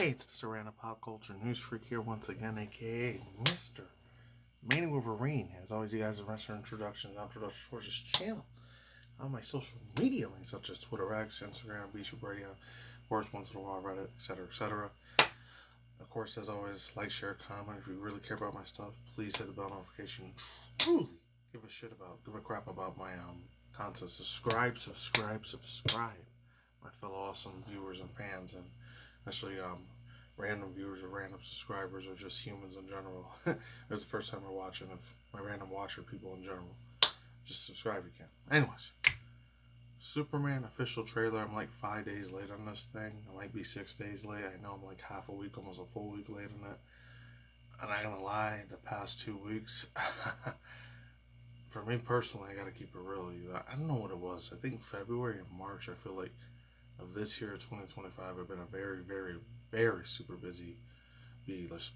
Hey, it's Mr. Random Pop Culture News Freak here once again, aka Mr. MannyTendoWolverine. As always, you guys are wrestler introductions and introductions towards this channel on my social media links such as Twitter, X, Instagram, YouTube Radio, of course, once in a while, Reddit, etc., etc. Of course, as always, like, share, comment. If you really care about my stuff, please hit the bell notification. Truly give a crap about my content. Subscribe. My fellow awesome viewers and fans, and especially random viewers or random subscribers or just humans in general. It's the first time I'm watching. If my random watcher people in general, just subscribe if you can. Anyways, Superman official trailer. I'm like 5 days late on this thing. I might be 6 days late. I know I'm like half a week, almost a full week late on it. And I'm gonna lie, the past 2 weeks, for me personally, I gotta keep it real. I don't know what it was. I think February and March, I feel like, of this year, 2025, I've been a very super busy bee, just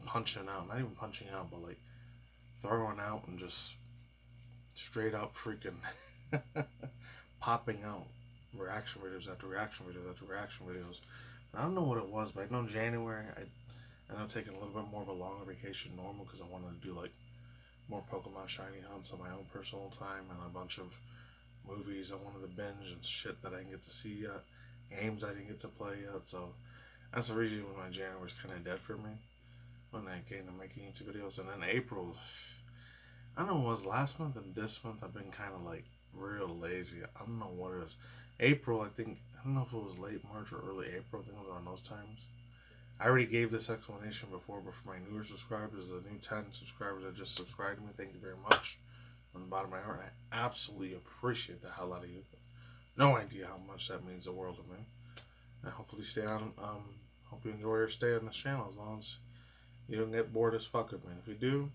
punching out, not even punching out, but like throwing out and just straight up freaking popping out reaction videos after reaction videos after reaction videos. I don't know what it was, but I know January, I know taking a little bit more of a longer vacation than normal because I wanted to do like more Pokemon shiny hunts on my own personal time and a bunch of movies I wanted to binge and shit that I didn't get to see yet, games I didn't get to play yet. So that's the reason why my January was kind of dead for me when I came to making YouTube videos. And then April, I don't know what it was, last month and this month I've been kind of like real lazy. I don't know what it is. April, I don't know if it was late March or early April. I think it was around those times. I already gave this explanation before, but for my newer subscribers, the new 10 subscribers that just subscribed to me, thank you very much. From the bottom of my heart, I absolutely appreciate the hell out of you. No idea how much that means the world to me. And hopefully stay on, hope you enjoy your stay on this channel as long as you don't get bored as fuck with me. If you do,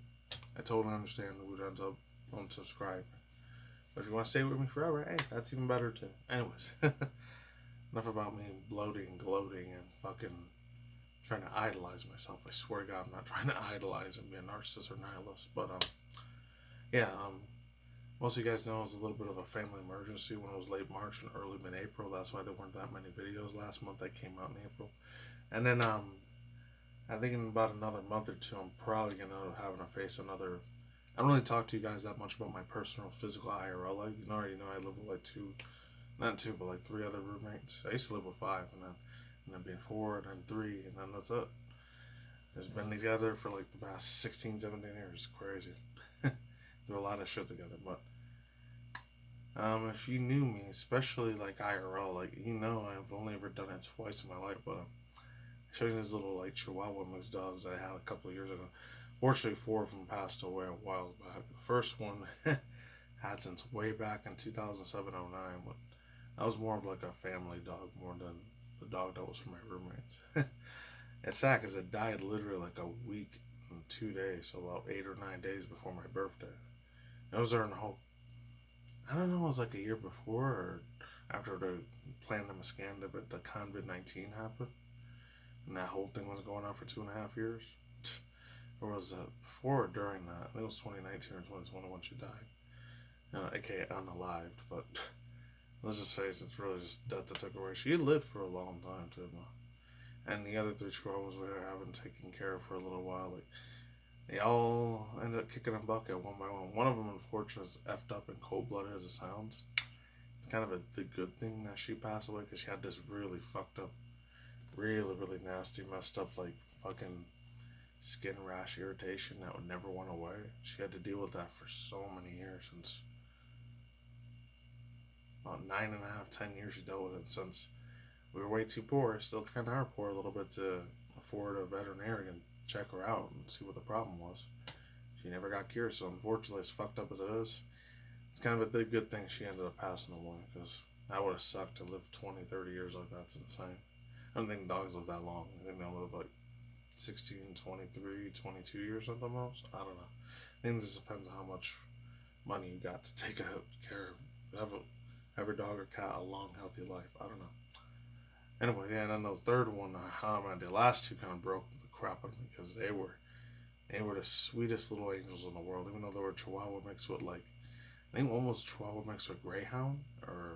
I totally understand who would end up unsubscribing. But if you want to stay with me forever, hey, that's even better too. Anyways, enough about me bloating, gloating, and fucking trying to idolize myself. I swear to God, I'm not trying to idolize and be a narcissist or nihilist. But, yeah, most of you guys know it was a little bit of a family emergency when it was late March and early mid-April. That's why there weren't that many videos last month that came out in April. And then, I think in about another month or two, I'm probably going to end up having to face another... I don't really talk to you guys that much about my personal physical IRL life. You already know I live with like like 3 other roommates. I used to live with 5, and then being 4, and then 3, and then that's it. It's been together for like the past 16, 17 years. It's crazy. Do a lot of shit together. But if you knew me, especially like IRL, like, you know, I've only ever done it twice in my life. But I showed you these little like Chihuahua mixed dogs that I had a couple of years ago. Fortunately, 4 of them passed away a while back. The first one had since way back in 2007-09, but that was more of like a family dog more than the dog that was for my roommates. It's sad because it died literally like a week and 2 days, so about 8 or 9 days before my birthday. I was there in hope. I don't know, it was like a year before or after the Planet Muscanda, but the COVID-19 happened, and that whole thing was going on for 2.5 years. Or was it before or during that? I think it was 2019 or 2020 when she died. AKA unalived, but let's just face it, it's really just death that took her away. She lived for a long time too, and the other 3 chihuahuas we were having taken care of for a little while, like, they all ended up kicking a bucket one by one. One of them, unfortunately, is effed up and cold-blooded as it sounds. It's kind of the good thing that she passed away, because she had this really fucked up, really nasty, messed up, like, fucking skin rash irritation that would never went away. She had to deal with that for so many years, since about 9.5, 10 years she dealt with it, since we were way too poor, still kind of are poor a little bit, to afford a veterinarian and check her out and see what the problem was. She never got cured, so unfortunately, as fucked up as it is, it's kind of a good thing she ended up passing away, because that would have sucked to live 20, 30 years like that. It's insane. I don't think dogs live that long. I think they'll live like 16, 23, 22 years at the most. I don't know. I think this depends on how much money you got to take care of, have a dog or cat a long, healthy life. I don't know. Anyway, yeah, and then the third one, the last 2 kind of broke the crap out of me, because they were the sweetest little angels in the world, even though they were Chihuahua mixed with, like, I think almost Chihuahua mixed with Greyhound or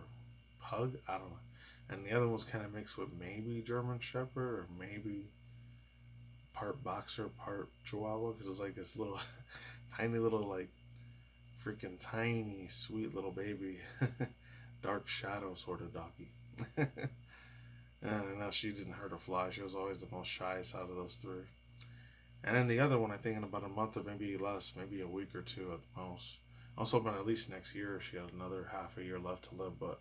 Pug. I don't know. And the other one was kind of mixed with maybe German Shepherd or maybe part boxer, part Chihuahua, because it was like this little, tiny little, like, freaking tiny, sweet little baby, dark shadow sort of doggy. And now she didn't hurt or fly. She was always the most shyest out of those three. And then the other one, I think in about a month or maybe less, maybe a week or two at the most. I was hoping at least next year she had another half a year left to live, but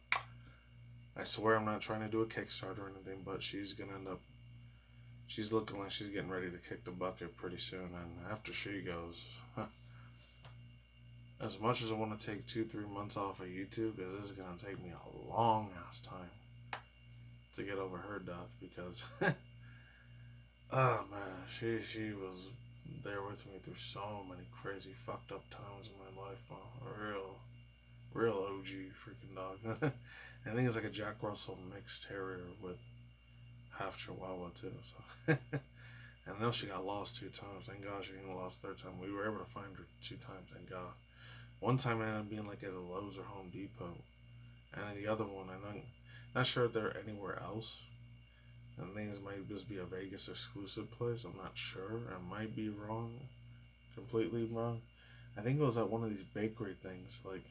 I swear I'm not trying to do a Kickstarter or anything, but she's going to end up, she's looking like she's getting ready to kick the bucket pretty soon. And after she goes, as much as I want to take 2-3 months off of YouTube, because this is going to take me a long ass time to get over her death, because oh man, she was there with me through so many crazy fucked up times in my life, man. A real OG freaking dog. I think it's like a Jack Russell mixed terrier with half Chihuahua too. So and I know she got lost 2 times. Thank God she didn't get lost 3rd time. We were able to find her 2 times, thank God. One time I ended up being like at a Lowe's or Home Depot, and then the other one I'm not sure if they're anywhere else. And things might just be a Vegas exclusive place. I'm not sure. I might be wrong. Completely wrong. I think it was at one of these bakery things. Like,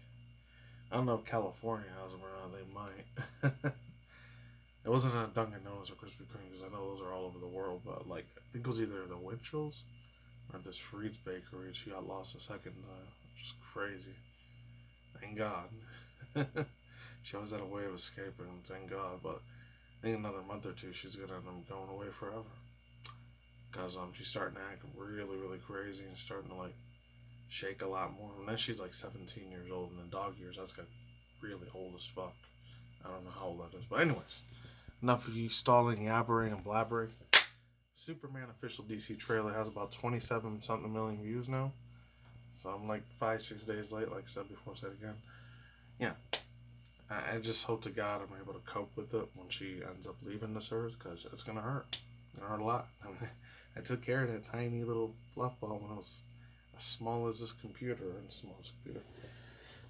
I don't know if California has them or not. They might. It wasn't a Dunkin' Donuts or Krispy Kreme, because I know those are all over the world. But, like, I think it was either the Winchells or this Freed's Bakery. She got lost a 2nd time. Which is crazy. Thank God. She always had a way of escaping. Thank God. But I think another month or 2, she's gonna end up going away forever. Cause she's starting to act really, really crazy and starting to like shake a lot more. And then she's like 17 years old, and in dog years, that's got really old as fuck. I don't know how old that is, but anyways, enough of you stalling, yabbering, and blabbering. Superman official DC trailer has about 27 something million views now. So I'm like 5-6 days late, like I said before, say it again. Yeah. I just hope to God I'm able to cope with it when she ends up leaving this earth, because it's going to hurt. It's going to hurt a lot. I mean, I took care of that tiny little fluff ball when I was as small as this computer, and smallest computer.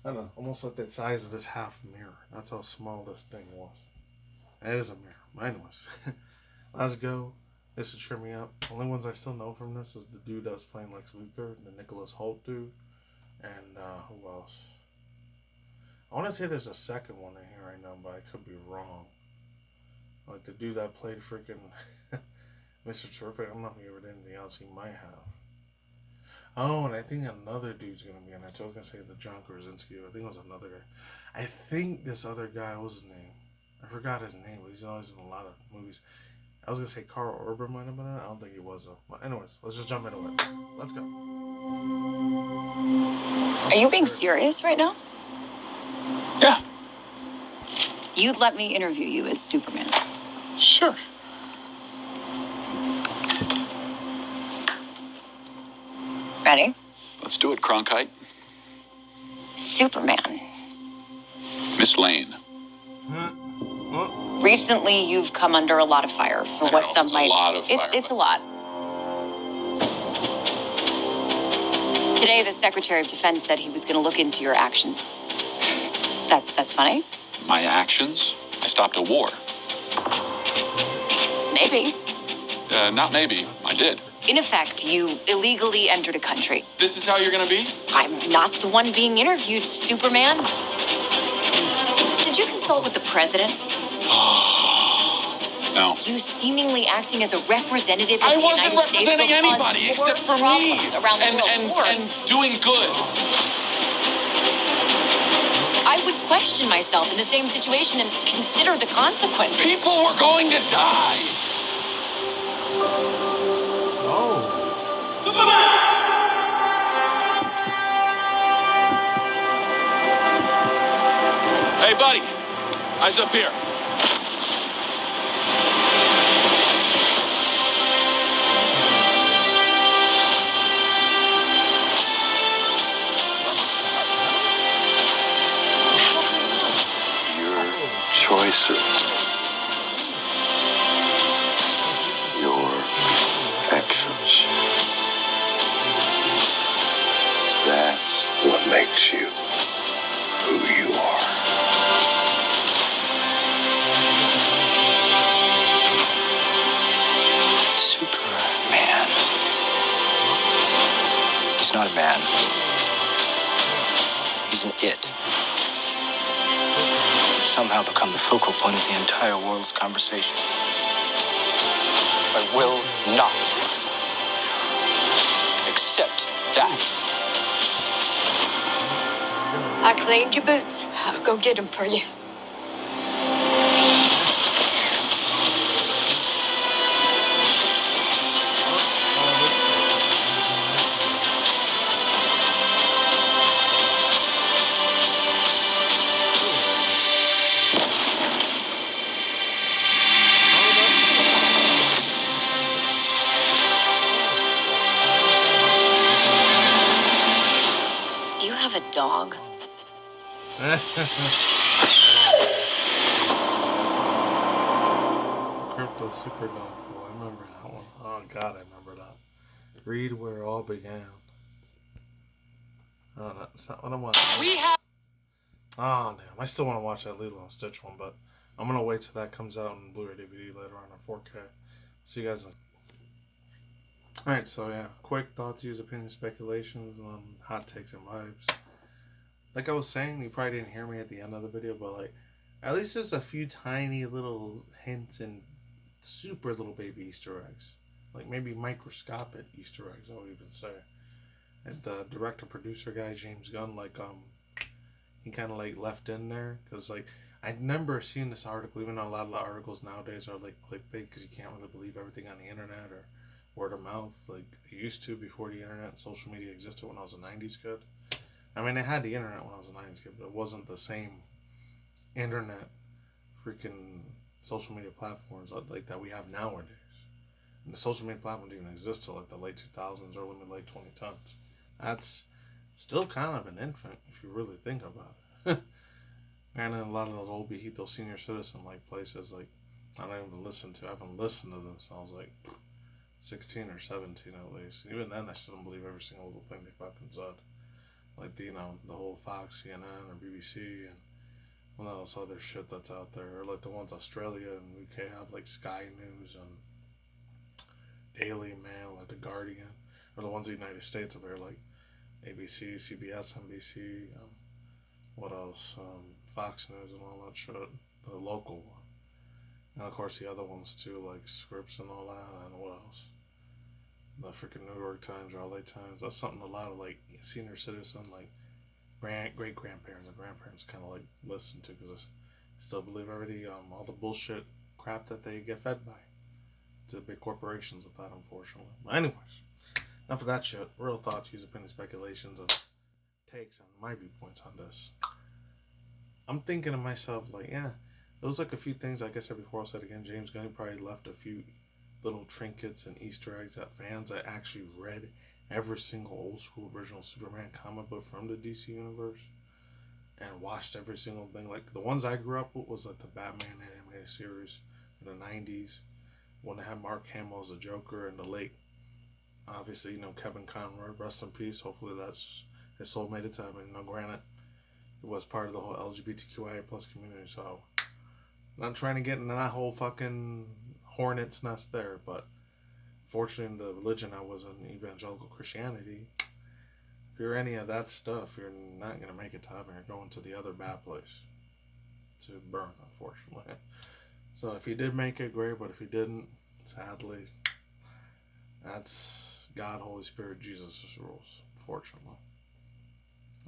I don't know, almost like the size of this half mirror. That's how small this thing was. It is a mirror. But anyways, let's go. This will cheer me up. The only ones I still know from this is the dude that was playing Lex Luthor, the Nicholas Hoult dude, and who else? I want to say there's a second one in here right now, but I could be wrong. Like the dude that played freaking Mr. Terrific. I don't know if he ever did anything else. He might have. Oh, and I think another dude's going to be in it. I was going to say the John Krasinski. I think it was another guy. I think this other guy, what was his name? I forgot his name, but he's always in a lot of movies. I was going to say Carl Urban might have been in it. I don't think he was, though. But anyways, let's just jump into it. Let's go. Are you being serious right now? Yeah. You'd let me interview you as Superman. Sure. Ready? Let's do it, Cronkite. Superman. Miss Lane. Recently, you've come under a lot of fire for what some might. A lot of fire. It's a lot. Today, the Secretary of Defense said he was going to look into your actions. That's funny? My actions? I stopped a war. Maybe. Not maybe. I did. In effect, you illegally entered a country. This is how you're gonna be? I'm not the one being interviewed, Superman. Did you consult with the president? No. You seemingly acting as a representative of the United States. I wasn't representing anybody except for me. Around the world. And doing good. I would question myself in the same situation and consider the consequences. People were going to die. Hey, buddy. Eyes up here. Your choices. Your actions. That's what makes you who you are. Superman. He's an it. He's somehow become the focal point of the entire world's conversation. I will not accept that. I cleaned your boots. I'll go get them for you. You have a dog? Crypto Super Downfall. I remember that one. Oh god, I remember that. Read where it all began. Oh, that's not what I want. Oh damn, I still want to watch that Lilo and Stitch one, but I'm gonna wait till that comes out in Blu-ray DVD later on 4K. See you guys in. Alright, so yeah, quick thoughts, views, opinions, speculations, hot takes and vibes. Like I was saying, you probably didn't hear me at the end of the video, but like, at least there's a few tiny little hints and super little baby Easter eggs. Like maybe microscopic Easter eggs, I would even say. And the director-producer guy, James Gunn, like, he kind of like left in there, because like, I remember seeing this article, even though a lot of the articles nowadays are like clickbait, because you can't really believe everything on the internet or word of mouth, like it used to before the internet and social media existed when I was a 90s kid. I mean, I had the internet when I was a 90s kid, but it wasn't the same internet freaking social media platforms like that we have nowadays. And the social media platforms didn't exist till like the late 2000s, early mid-late 2010s. That's still kind of an infant if you really think about it. And in a lot of those old Behito senior citizen like places, like I don't even listen to. I haven't listened to them since I was like 16 or 17 at least. Even then, I still don't believe every single little thing they fucking said. Like the, the whole Fox, CNN, or BBC, and all else other shit that's out there. Or like the ones Australia and UK have, like Sky News and Daily Mail, like the Guardian. Or the ones in the United States over there, like ABC, CBS, NBC, what else? Fox News and all that shit. The local one. And of course the other ones too, like Scripps and all that, and what else? The freaking New York Times or LA Times. That's something a lot of like senior citizen, like great grandparents and grandparents kind of like listen to, because I still believe everything, all the bullshit crap that they get fed by to the big corporations with that, unfortunately. But anyways, enough of that shit. Real thoughts, views, opinions, speculations, and takes on my viewpoints on this. I'm thinking to myself, like, yeah, there was like a few things, like I said before, I'll say it again, James Gunn probably left a few little trinkets and Easter eggs that fans that actually read every single old school original Superman comic book from the DC universe and watched every single thing. Like the ones I grew up with was like the Batman animated series in the 90s when they had Mark Hamill as a Joker, and the late, obviously, Kevin Conroy, rest in peace. Hopefully that's his soul made it to heaven. Granted, it was part of the whole LGBTQIA plus community, so I'm not trying to get into that whole fucking hornet's nest there, but fortunately in the religion I was in, evangelical Christianity, if you're any of that stuff, you're not going to make it to heaven. You're going to the other bad place to burn, unfortunately. So if you did make it, great, but if you didn't, sadly, that's God, Holy Spirit, Jesus' rules, unfortunately.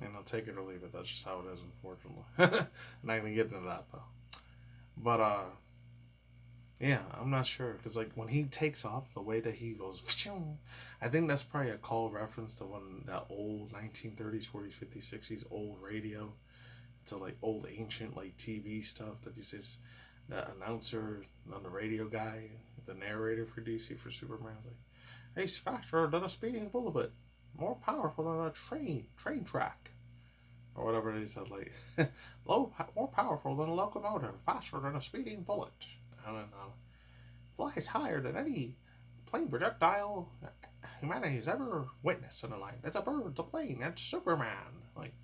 And I'll take it or leave it. That's just how it is, unfortunately. I'm not going to get into that, though. But, yeah, I'm not sure. Because, like, when he takes off, the way that he goes, I think that's probably a call reference to when that old 1930s, 40s, 50s, 60s old radio, to, like, old ancient, like, TV stuff that he says, the announcer on the radio guy, the narrator for DC, for Superman's like, he's faster than a speeding bullet, more powerful than a train track. Or whatever he said, like, more powerful than a locomotive, faster than a speeding bullet. I don't know. Flies higher than any plane projectile humanity's ever witnessed in a life. It's a bird, it's a plane, it's Superman. Like,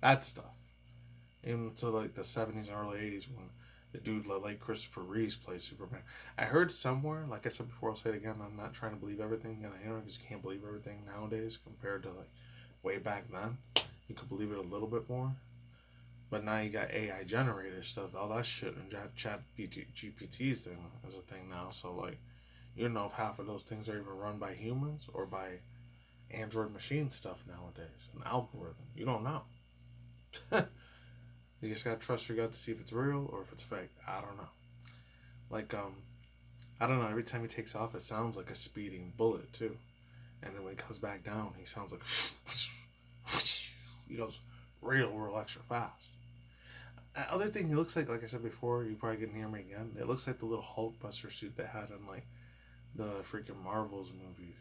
that stuff. Even to, like, the 70s and early 80s when the dude like Christopher Reeves played Superman. I heard somewhere, like I said before, I'll say it again, I'm not trying to believe everything on the internet, because you can't believe everything nowadays compared to, like, way back then, you could believe it a little bit more. But now you got AI generated stuff, all that shit, and GPT's thing is a thing now. So like, you don't know if half of those things are even run by humans or by Android machine stuff nowadays, an algorithm. You don't know. You just gotta trust your gut to see if it's real or if it's fake. I don't know. Like, I don't know. Every time he takes off, it sounds like a speeding bullet too, and then when he comes back down, he sounds like he goes real extra fast. Other thing, he looks like I said before, you probably couldn't hear me again. It looks like the little Hulkbuster suit they had in like the freaking Marvel's movies.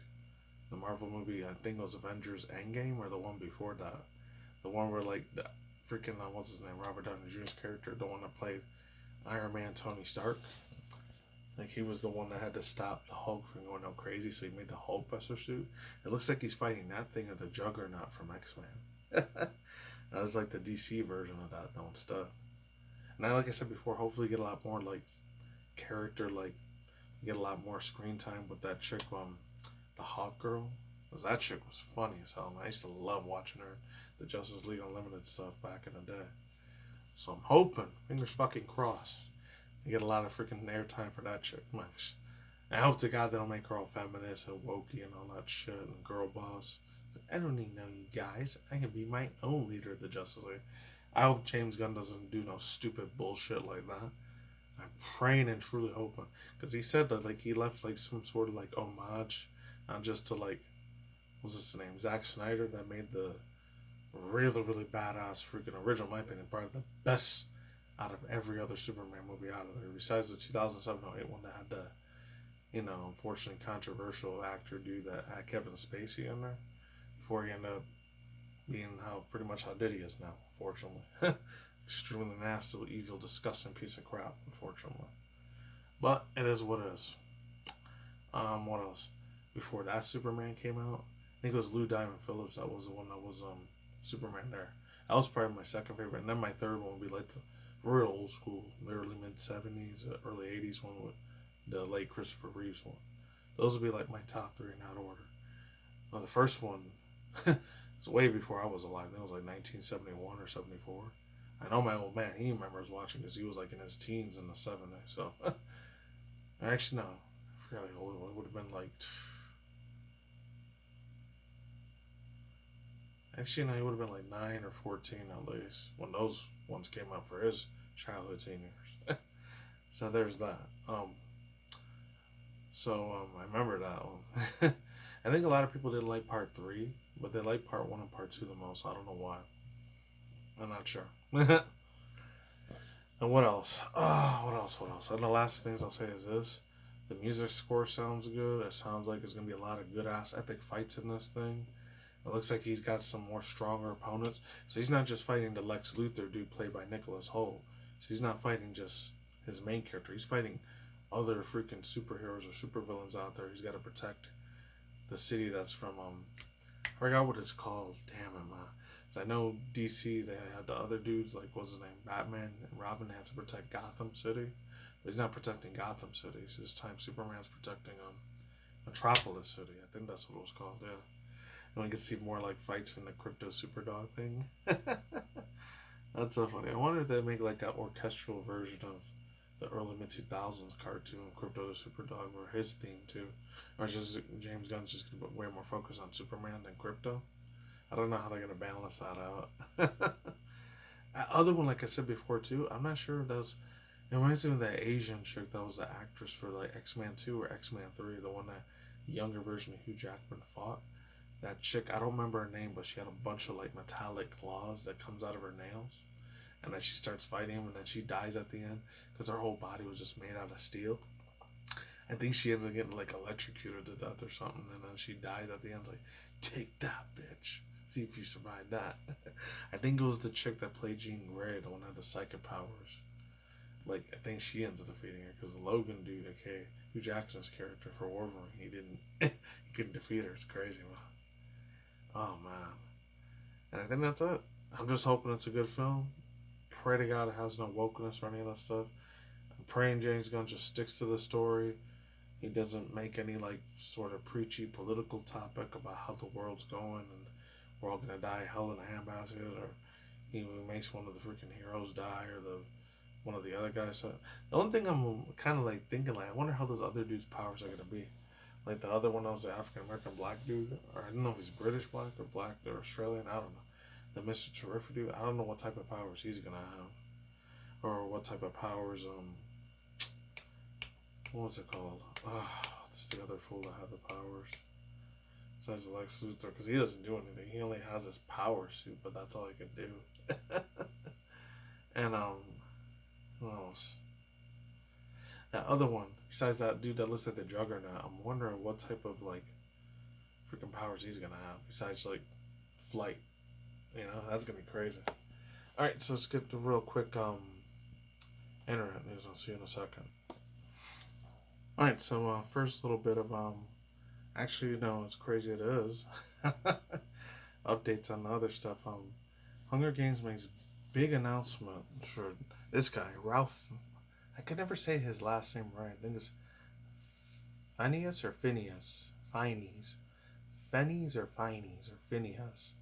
The Marvel movie, I think it was Avengers Endgame, or the one before that. The one where like the freaking what's his name, Robert Downey Jr.'s character, the one that played Iron Man, Tony Stark. Like he was the one that had to stop the Hulk from going all crazy, so he made the Hulkbuster suit. It looks like he's fighting that thing or the Juggernaut from X-Men. That was like the DC version of that, though, instead. And I, like I said before, hopefully get a lot more like character, like get a lot more screen time with that chick, the Hawk Girl. Because that chick was funny as hell. And I used to love watching her, the Justice League Unlimited stuff back in the day. So I'm hoping, fingers fucking crossed, I get a lot of freaking airtime for that chick. I hope to God they don't make her all feminist and wokey and all that shit and girl boss. I don't need to know you guys. I can be my own leader of the Justice League. I hope James Gunn doesn't do no stupid bullshit like that. I'm praying and truly hoping, because he said that like he left like some sort of like homage, not just to like, what's his name, Zack Snyder, that made the really badass freaking original, in my opinion, probably the best out of every other Superman movie out of there, besides the 2007-08 one that had the, you know, unfortunately controversial actor dude that had Kevin Spacey in there, before he ended up being pretty much how Diddy is now, unfortunately. Extremely nasty, evil, disgusting piece of crap, unfortunately. But it is what it is. What else? Before that Superman came out, I think it was Lou Diamond Phillips that was the one that was Superman there. That was probably my second favorite. And then my third one would be like the real old school, the early mid-70s, early 80s one with the late Christopher Reeves one. Those would be like my top three in that order. Now the first one was way before I was alive. I think it was like 1971 or 74. I know my old man, he remembers watching because he was like in his teens in the 70s. So, actually, no. I forgot how old it would have been like. Actually, no, he would have been like 9 or 14 at least when those ones came out for his childhood teen years. So there's that. I remember that one. I think a lot of people didn't like part 3, but they like part 1 and part 2 the most. I don't know why. I'm not sure. And what else? What else? And the last things I'll say is this. The music score sounds good. It sounds like there's going to be a lot of good-ass epic fights in this thing. It looks like he's got some more stronger opponents. So he's not just fighting the Lex Luthor dude played by Nicholas Hoult. So he's not fighting just his main character. He's fighting other freaking superheroes or supervillains out there. He's got to protect the city that's from, I forgot what it's called. Damn it, man. I know DC, they had the other dudes, like, what's his name, Batman and Robin had to protect Gotham City. But he's not protecting Gotham City. So this time Superman's protecting Metropolis City. I think that's what it was called, yeah. And we can see more, like, fights from the Crypto Superdog thing. That's so funny. I wonder if they make, like, an orchestral version of the early mid-2000s cartoon, Crypto the Superdog, or his theme, too. Or just James Gunn's just going to put way more focus on Superman than Crypto. I don't know how they're going to balance that out. Other one, like I said before, too, I'm not sure it does. It reminds me of that Asian chick that was the actress for, like, X-Men 2 or X-Men 3, the one that younger version of Hugh Jackman fought. That chick, I don't remember her name, but she had a bunch of, like, metallic claws that comes out of her nails. And then she starts fighting him, and then she dies at the end because her whole body was just made out of steel. I think she ended up getting, like, electrocuted to death or something, and then she dies at the end. It's like, take that, bitch. See if you survive that. I think it was the chick that played Jean Grey, the one that had the psychic powers. Like, I think she ends up defeating her because the Logan dude, aka Hugh Jackson's character for Wolverine, he couldn't defeat her. It's crazy, man. Oh, man. And I think that's it. I'm just hoping it's a good film. Pray to God it has no wokeness or any of that stuff. I'm praying James Gunn just sticks to the story. He doesn't make any, like, sort of preachy political topic about how the world's going and we're all gonna die hell in a handbasket, or he makes one of the freaking heroes die, or one of the other guys. So the only thing I'm kind of like thinking, like, I wonder how those other dudes' powers are gonna be. Like the other one was the African American black dude, or I don't know if he's British black or black or Australian. I don't know. The Mr. Terrific dude. I don't know what type of powers he's gonna have, or what type of powers. What's it called? It's the other fool that had the powers. Besides Lex Luthor, because he doesn't do anything. He only has his power suit, but that's all he can do. And who else? That other one, besides that dude that looks like the Juggernaut, I'm wondering what type of like freaking powers he's gonna have besides like flight. You know, that's gonna be crazy. All right, so let's get the real quick internet news. I'll see you in a second. All right, so first little bit of actually, no, as crazy it is, updates on the other stuff. Hunger Games makes big announcement for this guy, Ralph. I can never say his last name right. I think it's Phineas or Phineas. Phineas. Phineas or Phineas or Phineas.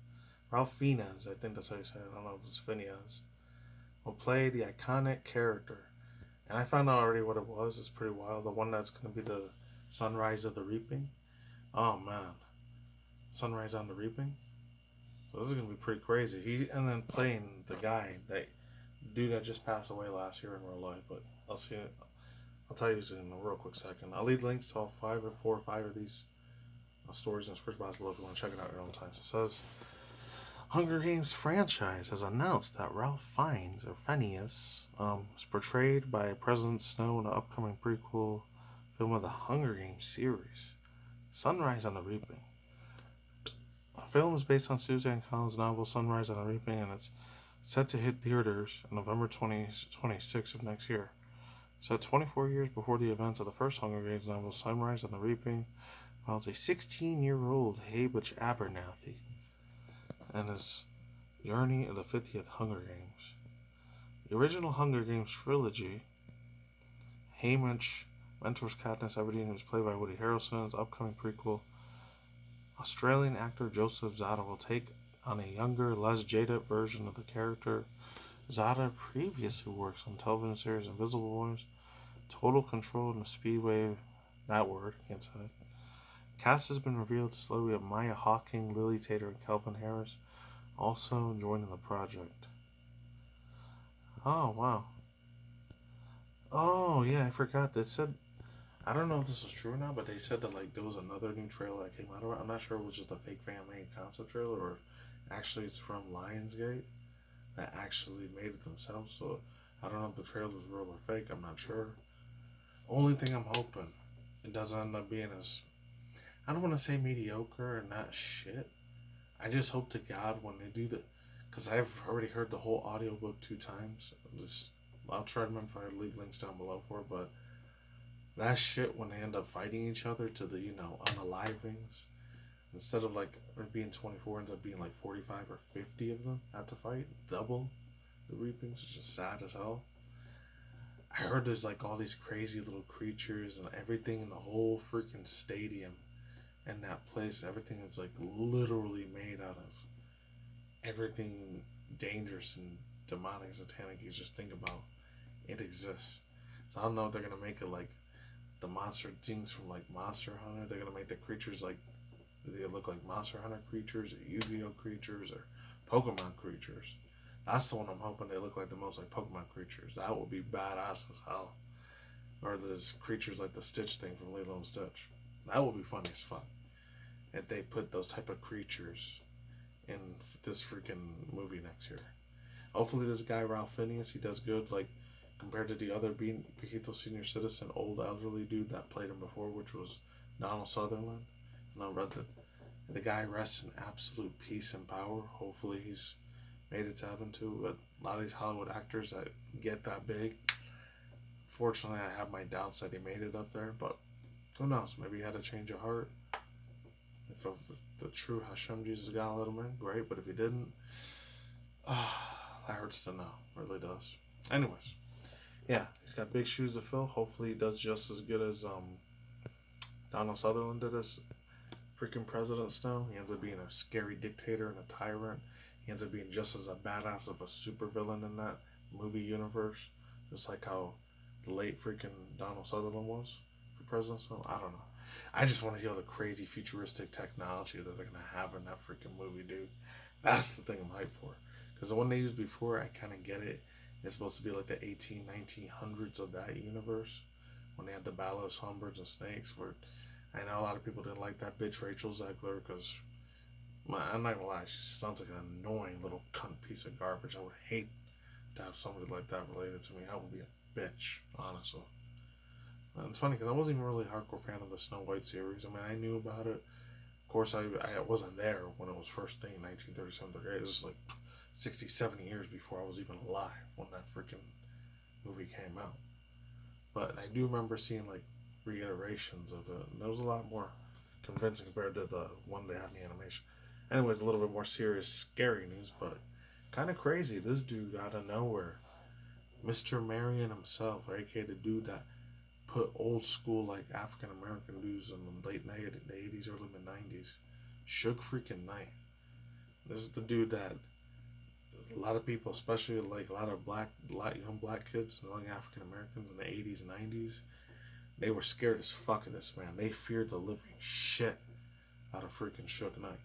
Ralph Fiennes, I think that's how you say it. I don't know if it's Phineas. Will play the iconic character. And I found out already what it was. It's pretty wild. The one that's going to be the Sunrise of the Reaping. Oh, man. Sunrise on the Reaping. So this is going to be pretty crazy. And then playing the guy, that dude that just passed away last year in real life. But I'll see it. I'll tell you in a real quick second. I'll leave links to all 4 or 5 of these stories in the description box below if you want to check it out your own time. So it says, Hunger Games franchise has announced that Ralph Fiennes, or Phineas, is portrayed by President Snow in the upcoming prequel film of the Hunger Games series, Sunrise on the Reaping. The film is based on Suzanne Collins' novel Sunrise on the Reaping, and it's set to hit theaters on November 26th of next year. Set 24 years before the events of the first Hunger Games novel, Sunrise on the Reaping, follows a 16-year-old Haymitch Abernathy and his journey in the 50th Hunger Games. The original Hunger Games trilogy, Haymitch mentors Katniss Everdeen, who is played by Woody Harrelson. His upcoming prequel, Australian actor Joseph Zada will take on a younger, less jaded version of the character. Zada previously works on television series Invisible Boys, Total Control, and the Speedway. That word, can't say it. Cast has been revealed to slowly have Maya Hawking, Lily Taylor, and Kelvin Harris also joining the project. Oh, wow. Oh, yeah, I forgot. They said, I don't know if this is true or not, but they said that like there was another new trailer that came out of it. I'm not sure if it was just a fake fan-made concept trailer or actually it's from Lionsgate that actually made it themselves. So I don't know if the trailer is real or fake. I'm not sure. Only thing I'm hoping it doesn't end up being as, I don't want to say mediocre and not shit. I just hope to God when they do that, because I've already heard the whole audiobook 2 times. I'll try to remember if I leave links down below for it, but that shit when they end up fighting each other to the, unalivings, instead of like it being 24, ends up being like 45 or 50 of them have to fight, double the reapings, which is sad as hell. I heard there's like all these crazy little creatures and everything in the whole freaking stadium and that place, everything is like literally made out of everything dangerous and demonic, satanic. You just think about it exists. So I don't know if they're gonna make it like the monster things from like Monster Hunter. They're gonna make the creatures like they look like Monster Hunter creatures or Yu-Gi-Oh creatures or Pokemon creatures. That's the one I'm hoping they look like the most, like Pokemon creatures. That would be badass as hell. Or there's creatures like the Stitch thing from Lilo and Stitch. That would be funny as fuck if they put those type of creatures in this freaking movie next year. Hopefully this guy Ralph Fiennes, he does good, like compared to the other Behito Senior Citizen, old elderly dude that played him before, which was Donald Sutherland. And I read that the guy rests in absolute peace and power. Hopefully he's made it to heaven too. But a lot of these Hollywood actors that get that big, fortunately I have my doubts that he made it up there, but who knows, maybe he had a change of heart. If the true Hashem Jesus God let him in, great, but if he didn't, that hurts to know, really does. Anyways, yeah, he's got big shoes to fill. Hopefully he does just as good as Donald Sutherland did his freaking presidents now. He ends up being a scary dictator and a tyrant. He ends up being just as a badass of a supervillain in that movie universe. Just like how the late freaking Donald Sutherland was for president. So, I don't know. I just want to see all the crazy futuristic technology that they're going to have in that freaking movie, dude. That's the thing I'm hyped for. Because the one they used before, I kind of get it. It's supposed to be like the 1900s of that universe. When they had the Battle of Songbirds and Snakes. Where I know a lot of people didn't like that bitch Rachel Zegler. Because, I'm not going to lie, she sounds like an annoying little cunt piece of garbage. I would hate to have somebody like that related to me. I would be a bitch, honestly. And it's funny because I wasn't even really a hardcore fan of the Snow White series. I mean, I knew about it. Of course, I wasn't there when it was first thing in 1937, 38. It was like 60, 70 years before I was even alive when that freaking movie came out. But I do remember seeing like reiterations of it. And it was a lot more convincing compared to the one they had in the animation. Anyways, a little bit more serious, scary news, but kind of crazy. This dude out of nowhere, Mr. Marion himself, aka the dude that put old school like African American dudes in the late 80s, early mid 90s, Suge freaking Knight. This is the dude that a lot of people, especially like a lot of young black kids, young African Americans in the 80s and 90s, they were scared as fuck of this man. They feared the living shit out of freaking Suge Knight.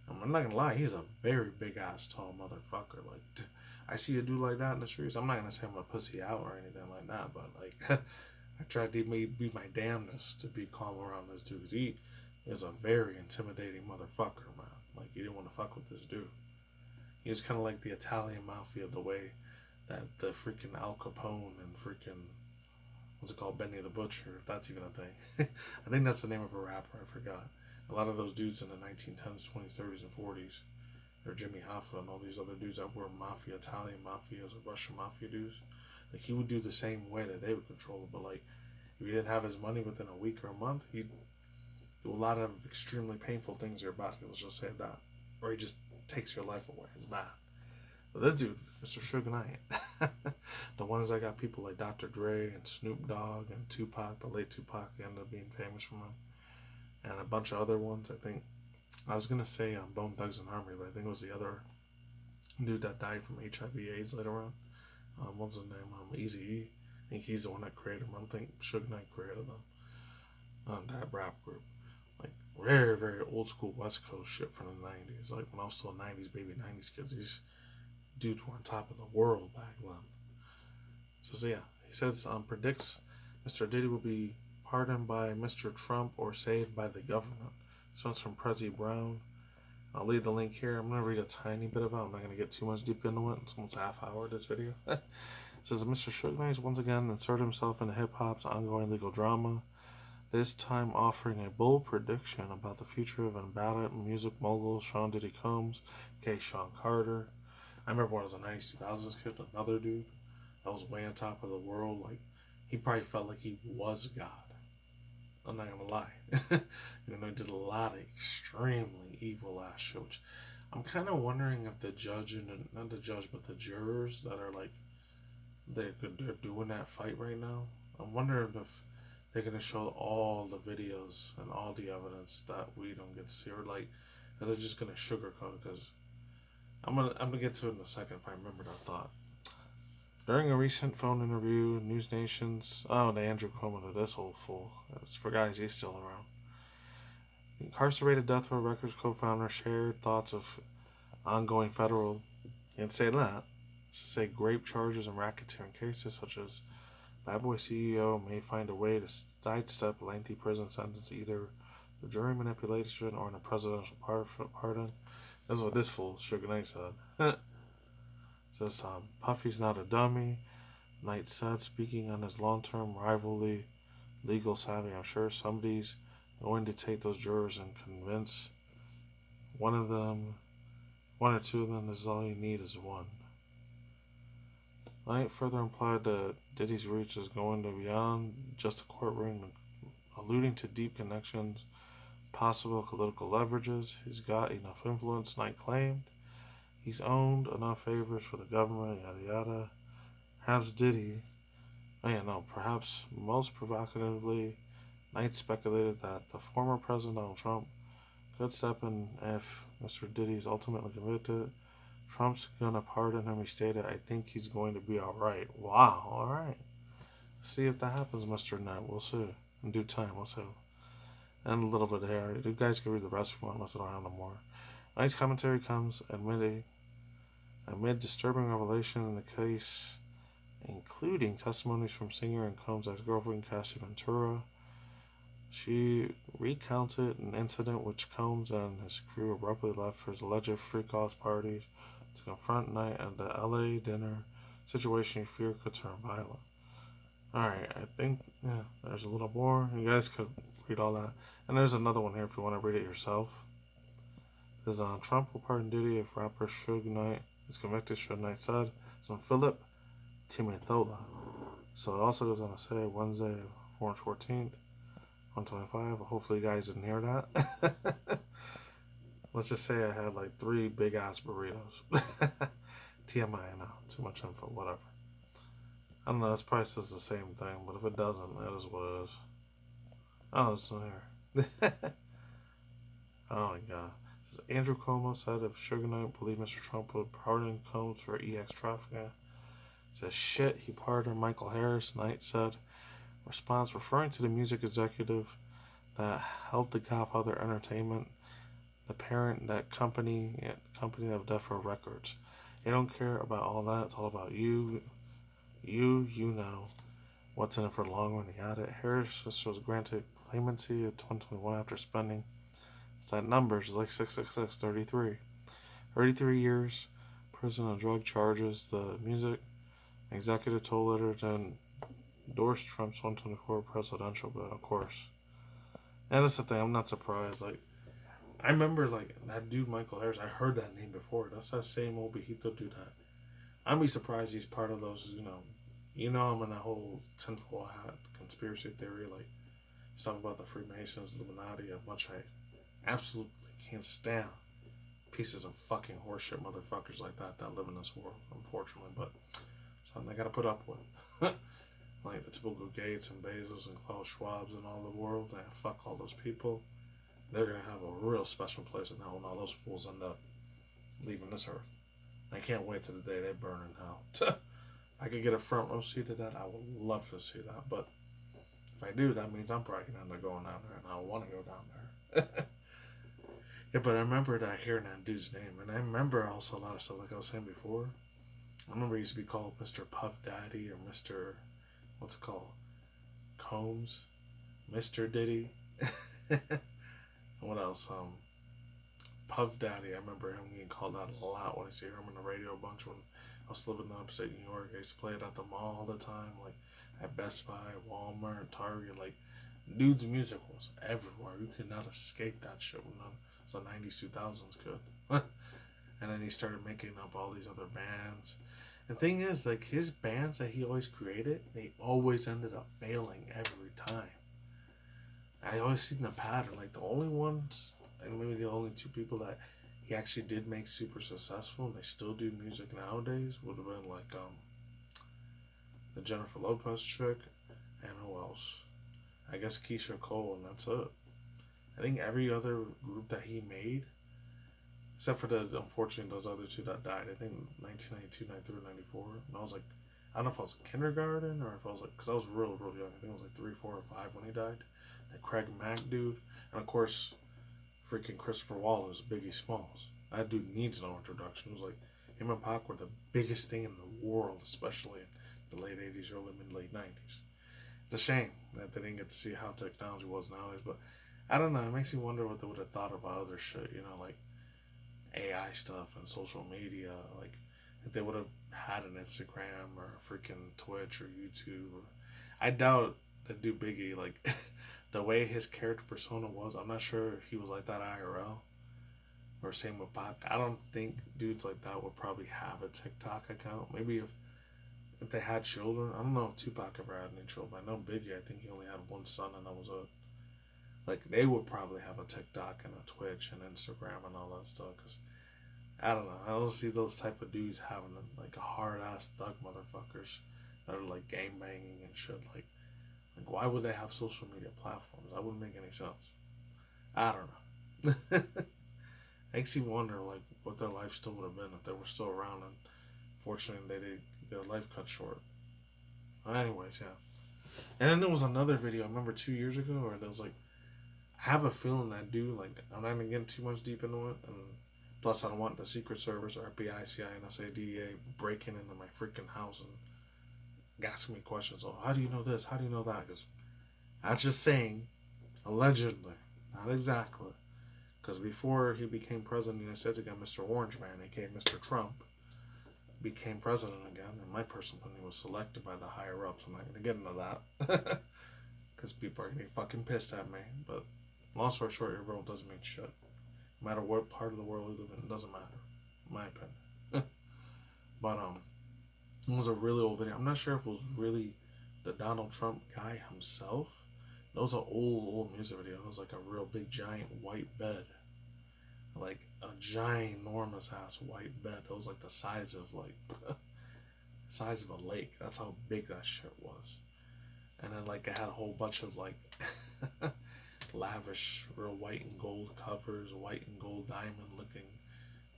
I'm not gonna lie, he's a very big ass tall motherfucker. Like, I see a dude like that in the streets. I'm not gonna say I'm a pussy out or anything like that, but like, I tried to be my damnedest to be calm around this dude. Cause he is a very intimidating motherfucker, man. Like, you didn't want to fuck with this dude. He was kind of like the Italian mafia, the way that the freaking Al Capone and freaking, what's it called, Benny the Butcher, if that's even a thing. I think that's the name of a rapper, I forgot. A lot of those dudes in the 1910s, 20s, 30s, and 40s, or Jimmy Hoffa and all these other dudes that were mafia, Italian mafias or Russian mafia dudes, like, he would do the same way that they would control it. But like, if you didn't have his money within a week or a month, he'd do a lot of extremely painful things to your body. Let's just say that. Or he just takes your life away. It's bad. But this dude, Mr. Suge Knight, the ones that got people like Dr. Dre and Snoop Dogg and Tupac, the late Tupac, ended up being famous from him. And a bunch of other ones. I think, I was going to say Bone Thugs and Harmony, but I think it was the other dude that died from HIV/AIDS later on. What's his name? Eazy-E. I think he's the one that created them. I don't think Suge Knight created them. That rap group. Like, very, very old school West Coast shit from the 90s. Like, when I was still 90s, baby 90s kids, these dudes were on top of the world back then. So yeah, he says, predicts Mr. Diddy will be pardoned by Mr. Trump or saved by the government. This one's from Prezi Brown. I'll leave the link here. I'm going to read a tiny bit about it. I'm not going to get too much deep into it. It's almost a half hour, this video. It says, Mr. Suge Knight once again inserted himself into hip-hop's ongoing legal drama, this time offering a bold prediction about the future of embattled music mogul Sean Diddy Combs, aka Sean Carter. I remember when I was a 90s, 2000s kid, another dude that was way on top of the world. Like, he probably felt like he was God. I'm not gonna lie. You know, he did a lot of extremely evil ass shit, which I'm kind of wondering if the judge and not the judge, but the jurors that are like they're doing that fight right now. I'm wondering if they're gonna show all the videos and all the evidence that we don't get to see, or like they're just gonna sugarcoat it. Because I'm gonna get to it in a second if I remember that thought. During a recent phone interview, News Nation's the Andrew Cuomo to this old fool. It's for guys, he's still around. The incarcerated Death Row Records co-founder shared thoughts of ongoing federal, and say that, say grape charges and racketeering cases such as Bad Boy CEO may find a way to sidestep a lengthy prison sentence either through jury manipulation or in a presidential pardon. This is what this fool, Suge Knight, said. Says, Puffy's not a dummy, Knight said, speaking on his long-term rivalry, legal savvy. I'm sure somebody's going to take those jurors and convince one or two of them this is all you need is one. Knight further implied that Diddy's reach is going to beyond just a courtroom, alluding to deep connections, possible political leverages. He's got enough influence, Knight claimed. He's owned enough favors for the government, yada yada. Perhaps Diddy, perhaps most provocatively, Knight speculated that the former President Donald Trump could step in if Mr. Diddy is ultimately convicted. Trump's gonna pardon him. He stated, "I think he's going to be all right." Wow, all right. See if that happens, Mr. Ned. We'll see. In due time, we'll see. And a little bit here. You guys can read the rest of it unless I don't have no more. Nice commentary comes amid disturbing revelation in the case, including testimonies from singer and Combs' ex-girlfriend, Cassie Ventura. She recounted an incident which Combs and his crew abruptly left for his alleged freak-off parties to confront Knight at the LA dinner situation he feared could turn violent. Alright, I think, yeah, there's a little more. You guys could read all that. And there's another one here if you want to read it yourself. This is on Trump will pardon Diddy if rapper Suge Knight is convicted, Suge Knight said. It's on Philip Timothola. So it also goes on to say Wednesday, March 14th, 125. Hopefully you guys didn't hear that. Let's just say I had like 3 big ass burritos. TMI, I know. Too much info, whatever. I don't know, this probably says the same thing, but if it doesn't, that is what it is. Oh, it's not here. Oh my god. This is Andrew Cuomo said if Suge Knight believed Mr. Trump would pardon Combs for EX trafficking. Says shit, he pardoned Michael Harris, Knight said. Response referring to the music executive that helped the Godfather Entertainment, the parent that company of Death Row Records. They don't care about all that, it's all about you. You know what's in it for the long run. He had it. Harris was granted clemency in 2021 after spending, it's that numbers, it's like 666, 33. 33 years prison on drug charges. The music executive told letter then endorsed Trump's 124 presidential bill, of course. And that's the thing, I'm not surprised. Like, I remember, like, that dude Michael Harris, I heard that name before. That's that same old Bejito dude that I'd be surprised he's part of those, I'm in that whole tinfoil hat conspiracy theory, like, stuff about the Freemasons, Illuminati, how much I absolutely can't stand pieces of fucking horseshit motherfuckers like that live in this world, unfortunately, but something I gotta put up with. Like the typical Gates and Bezos and Klaus Schwabs and all the world, fuck all those people. They're gonna have a real special place in hell when all those fools end up leaving this earth. I can't wait till the day they burn in hell. I could get a front row seat to that. I would love to see that. But if I do, that means I'm probably going to end up going down there. And I want to go down there. Yeah, but I remember that hearing that dude's name. And I remember also a lot of stuff like I was saying before. I remember he used to be called Mr. Puff Daddy or Mr. What's it called? Combs. Mr. Diddy. What else? Puff Daddy, I remember him getting called out a lot when I see him on the radio a bunch when I was living in upstate New York. I used to play it at the mall all the time, like at Best Buy, Walmart, Target. Like, dude's music was everywhere. You could not escape that shit when the 90s, 2000s could. And then he started making up all these other bands. The thing is, like, his bands that he always created, they always ended up failing every time. I always seen the pattern. Like, the only ones, and maybe the only 2 people that he actually did make super successful and they still do music nowadays would have been like the Jennifer Lopez chick and who else? I guess Keisha Cole, and that's it. I think every other group that he made, except for unfortunately those other 2 that died, I think 1992, 93, 94, and I was like, I don't know if I was in kindergarten or if I was like, because I was real young. I think I was like 3, 4, or 5 when he died. That Craig Mack dude, and of course freaking Christopher Wallace, Biggie Smalls. That dude needs no introduction. It was like him and Pac were the biggest thing in the world, especially in the late 80s, early late 90s. It's a shame that they didn't get to see how technology was nowadays, but I don't know, it makes me wonder what they would have thought about other shit, like AI stuff and social media, like if they would have had an Instagram or a freaking Twitch or YouTube. I doubt that dude Biggie, like the way his character persona was, I'm not sure if he was like that IRL. Or same with Pac. I don't think dudes like that would probably have a TikTok account. Maybe if they had children. I don't know if Tupac ever had any children. I know Biggie, I think he only had 1 son, and that was it. Like, they would probably have a TikTok and a Twitch and Instagram and all that stuff. Because, I don't know. I don't see those type of dudes having, like, a hard-ass thug motherfuckers that are, like, gang banging and shit. Like, why would they have social media platforms? That wouldn't make any sense. I don't know. Makes you wonder, like, what their life still would have been if they were still around. And fortunately, their life cut short. Anyways, yeah. And then there was another video, I remember 2 years ago, where there was like, I have a feeling that dude, like, I'm not even getting too much deep into it, and plus I don't want the Secret Service or FBI, CIA, NSA, DEA breaking into my freaking house and asking me questions. Oh, how do you know this? How do you know that? Because that's just saying, allegedly, not exactly. Because before he became president of the United States again, Mr. Orange Man, aka Mr. Trump, became president again, and my personal opinion was selected by the higher ups. I'm not going to get into that because people are going to be fucking pissed at me. But long story short, your world doesn't mean shit. No matter what part of the world you live in, it doesn't matter, in my opinion. But it was a really old video. I'm not sure if it was really the Donald Trump guy himself. It was an old music video. It was like a real big giant white bed, like a giant enormous ass white bed. It was like the size of size of a lake. That's how big that shit was. And then like it had a whole bunch of like lavish, real white and gold covers, white and gold diamond looking,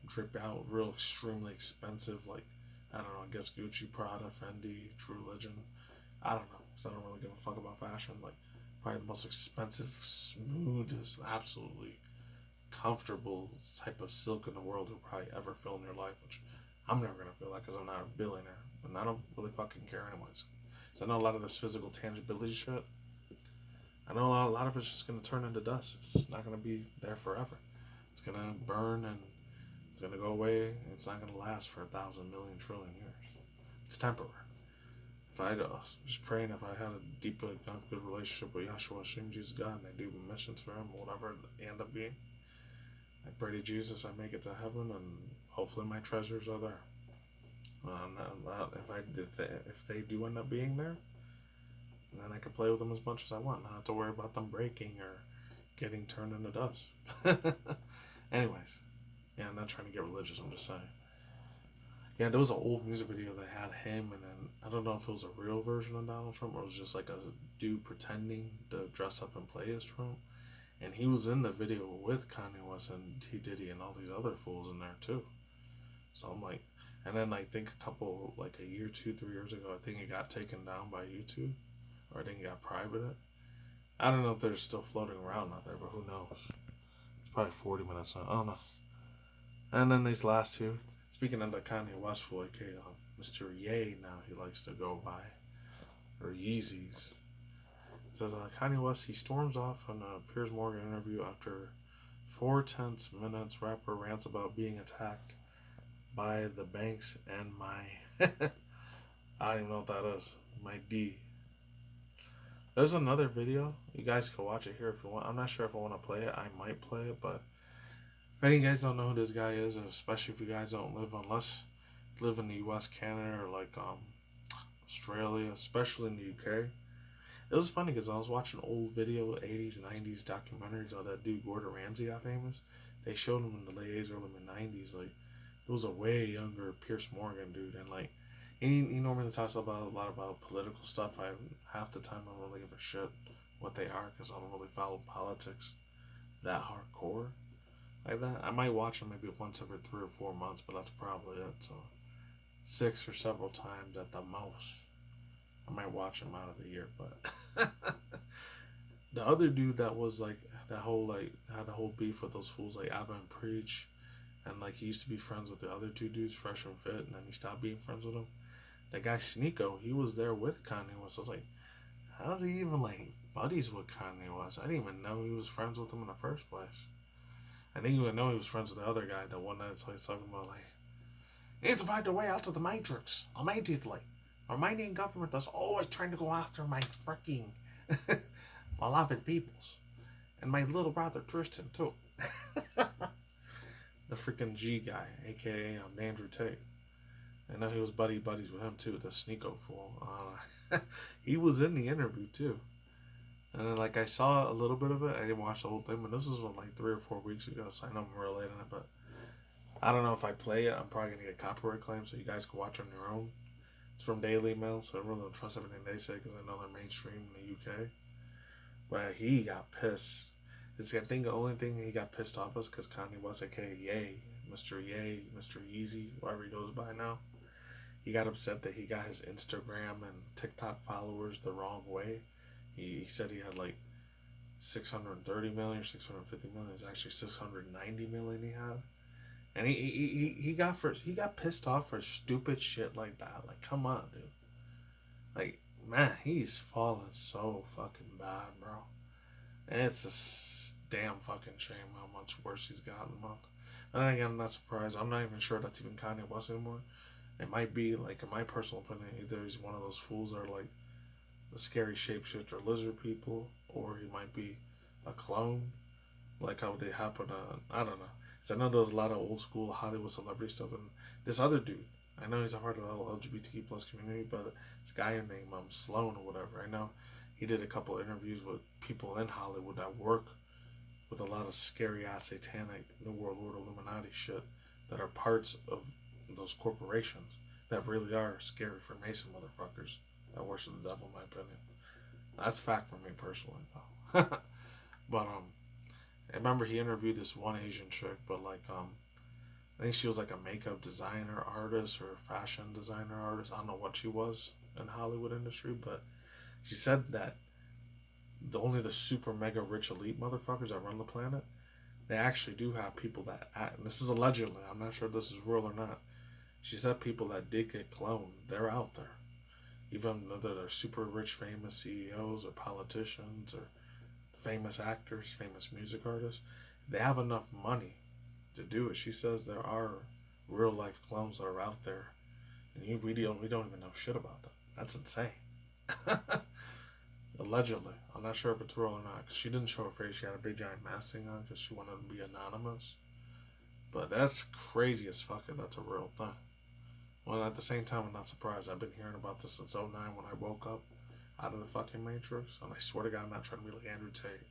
drip out, real extremely expensive, like, I don't know, I guess Gucci, Prada, Fendi, True Religion. I don't know, because I don't really give a fuck about fashion. Like, probably the most expensive, smoothest, absolutely comfortable type of silk in the world you'll probably ever feel in your life, which I'm never going to feel that because I'm not a billionaire. And I don't really fucking care anyways. So I know a lot of this physical tangibility shit, I know a lot of it's just going to turn into dust. It's not going to be there forever. It's going to burn and it's going to go away. And it's not going to last for 1,000 million trillion years. It's temporary. If I just praying, if I had a deep, good relationship with Yahshua, Hashem, Jesus, God, and I do missions for Him, whatever they end up being, I pray to Jesus I make it to heaven, and hopefully my treasures are there. If they do end up being there, then I can play with them as much as I want. Not have to worry about them breaking or getting turned into dust. Anyways, yeah, I'm not trying to get religious. I'm just saying. Yeah, there was an old music video that had him, and then I don't know if it was a real version of Donald Trump or it was just like a dude pretending to dress up and play as Trump. And he was in the video with Kanye West and T. Diddy and all these other fools in there too. So I'm like, and then I think a year, 2, 3 years ago, I think it got taken down by YouTube, or I think it got privated. I don't know if they're still floating around out there, but who knows? It's probably 40 minutes now. I don't know. And then these last two, speaking of the Kanye West fool, aka Mr. Ye, now he likes to go by, or Yeezys. It says Kanye West, he storms off on a Piers Morgan interview after 4 tense minutes. Rapper rants about being attacked by the banks and my I don't even know what that is. My D. There's another video. You guys can watch it here if you want. I'm not sure if I want to play it. I might play it, but if any of you guys don't know who this guy is, and especially if you guys don't live in the US, Canada, or like Australia, especially in the UK. It was funny because I was watching old video, 80s, 90s documentaries on that dude Gordon Ramsay got famous. They showed him in the late 80s, early mid-90s. Like, it was a way younger Piers Morgan dude, and like he normally talks about a lot about political stuff. Half the time I don't really give a shit what they are because I don't really follow politics that hardcore like that. I might watch them maybe once every 3 or 4 months, but that's probably it. So 6 or several times at the most. I might watch them out of the year, but the other dude that was like that whole had the whole beef with those fools like Abba and Preach. And like he used to be friends with the other 2 dudes, Fresh and Fit, and then he stopped being friends with them. That guy Sneeko, he was there with Kanye West. I was like, how's he even like buddies with Kanye West? I didn't even know he was friends with him in the first place. I didn't even know he was friends with the other guy, the one that's like talking about like, he needs to find a way out of the Matrix immediately. Our Romanian government is always trying to go after my freaking beloved peoples. And my little brother Tristan too. The freaking G guy, aka Andrew Tate. I know he was buddies with him too, the Sneeko fool. He was in the interview too. And then like I saw a little bit of it. I didn't watch the whole thing, but this was like 3 or 4 weeks ago, so I know I'm relating it, but I don't know if I play it, I'm probably gonna get a copyright claim, so you guys can watch on your own. It's from Daily Mail, so I really don't trust everything they say because I know they're mainstream in the UK. But he got pissed. It's, I think the only thing he got pissed off was because Kanye West, aka Ye, Mr. Yeezy, whatever he goes by now, he got upset that he got his Instagram and TikTok followers the wrong way. He said he had like 630 million or 650 million. It's actually 690 million he had. And he got pissed off for stupid shit like that. Like, come on, dude. Like, man, he's fallen so fucking bad, bro. And it's a damn fucking shame how much worse he's gotten, man. And then again, I'm not surprised. I'm not even sure that's even Kanye West anymore. It might be, like, in my personal opinion, either he's one of those fools that are like the scary shapeshifter lizard people, or he might be a clone, like how they happen. I don't know. So I know there's a lot of old school Hollywood celebrity stuff, and this other dude, I know he's a part of the LGBTQ plus community, but this guy named Sloan or whatever. I know he did a couple of interviews with people in Hollywood that work with a lot of scary ass satanic New World Order Illuminati shit that are parts of those corporations that really are scary Freemason motherfuckers that worship the devil, in my opinion. That's fact for me personally, though. But I remember he interviewed this one Asian chick, but like I think she was like a makeup designer artist or a fashion designer artist. I don't know what she was in the Hollywood industry, but she said that only the super mega rich elite motherfuckers that run the planet, they actually do have people that act, and this is allegedly, I'm not sure if this is real or not. She said people that did get cloned, they're out there. Even though they're super rich, famous CEOs or politicians or famous actors, famous music artists, they have enough money to do it. She says there are real life clones that are out there, and we don't even know shit about them. That's insane. Allegedly, I'm not sure if it's real or not, because she didn't show her face. She had a big giant mask thing on because she wanted to be anonymous. But that's crazy as fuck if that's a real thing. Well, at the same time, I'm not surprised. I've been hearing about this since 2009 when I woke up out of the fucking Matrix. And I swear to God, I'm not trying to be like Andrew Tate.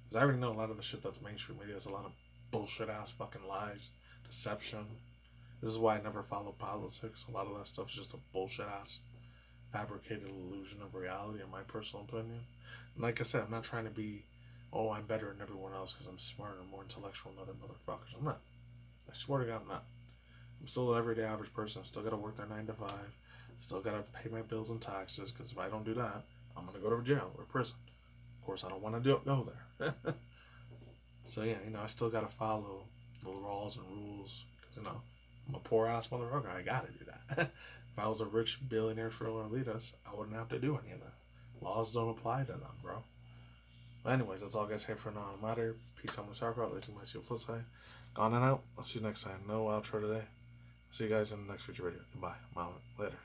Because I already know a lot of the shit that's mainstream media is a lot of bullshit ass fucking lies, deception. This is why I never follow politics. A lot of that stuff is just a bullshit ass fabricated illusion of reality, in my personal opinion. And like I said, I'm not trying to be, oh, I'm better than everyone else because I'm smarter and more intellectual than other motherfuckers. I'm not. I swear to God, I'm not. I'm still an everyday average person. I still gotta work their 9 to 5. Still gotta pay my bills and taxes, because if I don't do that, I'm gonna go to jail or prison. Of course, I don't want to go there. So yeah, I still gotta follow the laws and rules, because I'm a poor ass motherfucker. I gotta do that. If I was a rich billionaire trillionaire elitist, I wouldn't have to do any of that. Laws don't apply to them, bro. But anyways, that's all I guys have for now. I'm out here. Peace out, my sauerkraut. Let's see my flip side. Gone and out. I'll see you next time. No outro today. See you guys in the next future video. Goodbye. I'm out. Later.